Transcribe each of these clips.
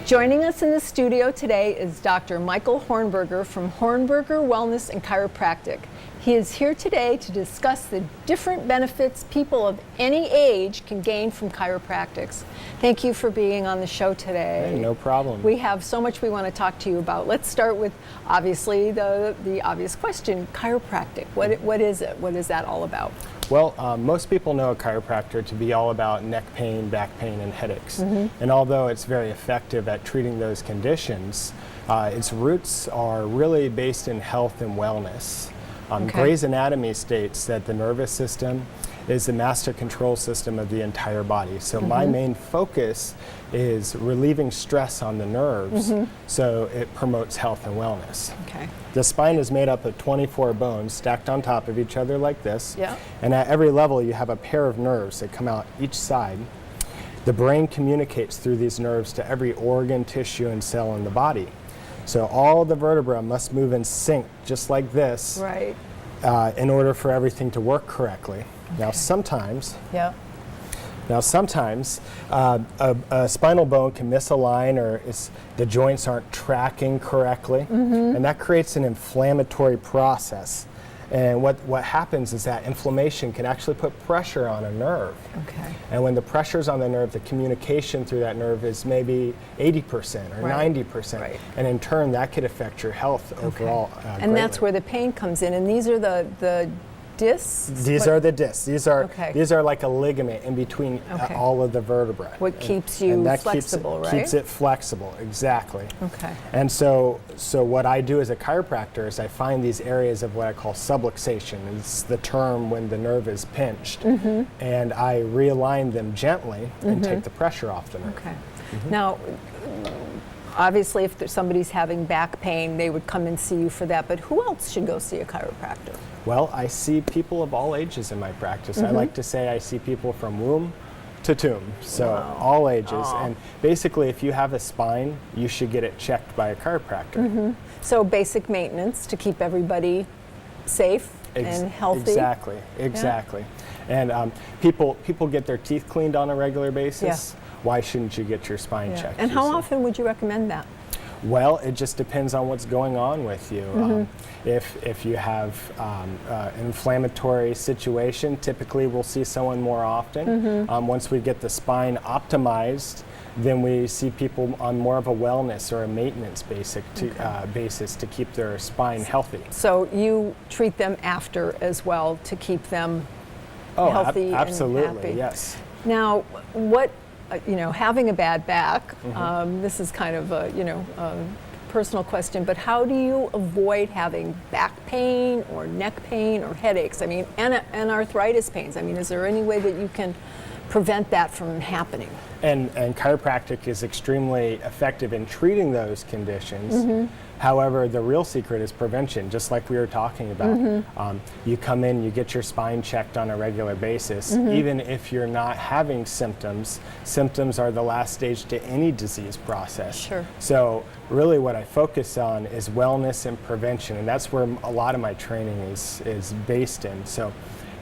Joining us in the studio today is Dr. Michael Hornberger from Hornberger Wellness and Chiropractic. He is here today to discuss the different benefits people of any age can gain from chiropractics. Thank you for being on the show today. Hey, no problem. We have so much we want to talk to you about. Let's start with, obviously, the obvious question, chiropractic. What is it? What is that all about? Well, most people know a chiropractor to be all about neck pain, back pain, and headaches. And although it's very effective at treating those conditions, its roots are really based in health and wellness. Gray's Anatomy states that the nervous system is the master control system of the entire body. So my main focus is relieving stress on the nerves, so it promotes health and wellness. Okay. The spine is made up of 24 bones stacked on top of each other like this. Yeah. And at every level you have a pair of nerves that come out each side. The brain communicates through these nerves to every organ, tissue, and cell in the body. So all the vertebrae must move in sync just like this, Right. in order for everything to work correctly. Now sometimes Yeah. a spinal bone can misalign, or the joints aren't tracking correctly, and that creates an inflammatory process. And what happens is that inflammation can actually put pressure on a nerve. Okay. And when the pressure's on the nerve, the communication through that nerve is maybe 80% or 90%. Right. And in turn, that could affect your health overall. And that's where the pain comes in. And these are the discs? These are the discs. These are like a ligament in between all of the vertebrae. What keeps you flexible, right? Keeps it flexible, exactly. Okay. And so what I do as a chiropractor is I find these areas of what I call subluxation. It's the term when the nerve is pinched. And I realign them gently and take the pressure off the nerve. Okay. Now, obviously, if somebody's having back pain, they would come and see you for that. But who else should go see a chiropractor? Well, I see people of all ages in my practice. I like to say I see people from womb to tomb, so all ages. And basically, if you have a spine, you should get it checked by a chiropractor. So basic maintenance to keep everybody safe and healthy. Exactly. And people get their teeth cleaned on a regular basis. Why shouldn't you get your spine checked? And how often would you recommend that? Well, it just depends on what's going on with you. If you have an inflammatory situation, typically we'll see someone more often. Once we get the spine optimized, then we see people on more of a wellness or a maintenance basis to keep their spine healthy. So you treat them after as well to keep them healthy absolutely, and happy. Yes. Now, what having a bad back, this is kind of a personal question, but how do you avoid having back pain or neck pain or headaches? I mean, and arthritis pains. I mean, is there any way that you can prevent that from happening? And chiropractic is extremely effective in treating those conditions. However, the real secret is prevention, just like we were talking about. You come in, you get your spine checked on a regular basis. Even if you're not having symptoms, symptoms are the last stage to any disease process. Sure. So really what I focus on is wellness and prevention, and that's where a lot of my training is based in. So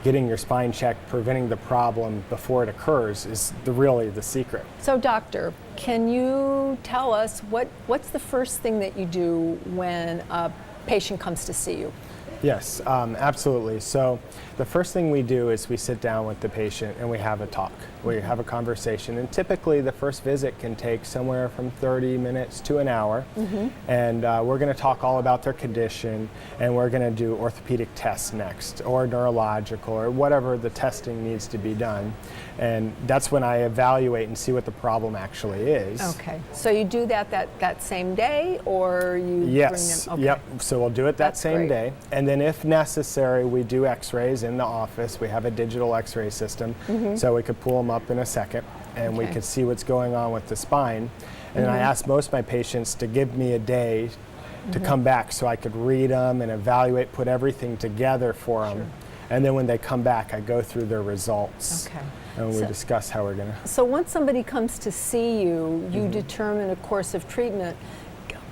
getting your spine checked, preventing the problem before it occurs is really the secret. So doctor, can you tell us what's the first thing that you do when a patient comes to see you? Yes, absolutely. So the first thing we do is we sit down with the patient and we have a talk. We have a conversation, and typically the first visit can take somewhere from 30 minutes to an hour. And we're going to talk all about their condition, and we're going to do orthopedic tests next, or neurological, or whatever the testing needs to be done. And that's when I evaluate and see what the problem actually is. Okay, so you do that same day, or you bring them? Okay. Yep, so we'll do it that same day. And then if necessary, we do x-rays in the office. We have a digital x-ray system, so we could pull them up in a second, and we could see what's going on with the spine. And I ask most of my patients to give me a day to come back so I could read them and evaluate, put everything together for them. And then when they come back, I go through their results. Okay. And we discuss how we're going to. So once somebody comes to see you, you determine a course of treatment.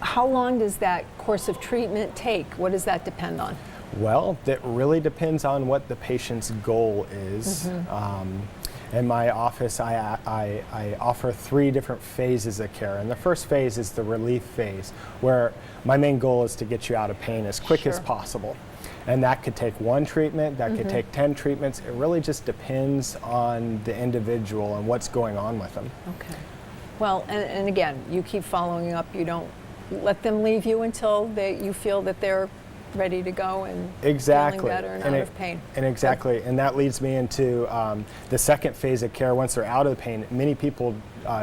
How long does that course of treatment take? What does that depend on? Well, that really depends on what the patient's goal is. In my office, I offer 3 different phases of care. And the first phase is the relief phase, where my main goal is to get you out of pain as quick as Sure. possible. And that could take 1 treatment, that could take 10 treatments. It really just depends on the individual and what's going on with them. Okay. Well, and again, you keep following up. You don't let them leave you until you feel that they're ready to go and Exactly. feeling better and out of pain. And exactly. And that leads me into the second phase of care. Once they're out of the pain, many people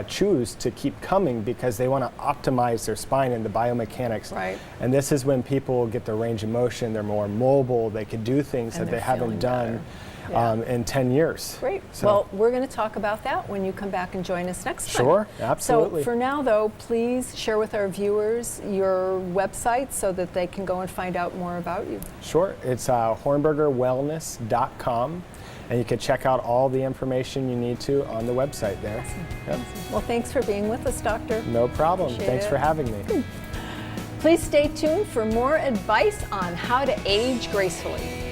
choose to keep coming because they want to optimize their spine and the biomechanics. Right. And this is when people get their range of motion, they're more mobile, they can do things And that they they're haven't feeling done better. in 10 years. Great. So- Well, we're going to talk about that when you come back and join us next time. Sure, absolutely. So for now, though, please share with our viewers your website so that they can go and find out more about you. Sure. It's hornbergerwellness.com. And you can check out all the information you need to on the website there. Yep. Well, thanks for being with us, Doctor. No problem. Appreciate Thanks it. for having me. Please stay tuned for more advice on how to age gracefully.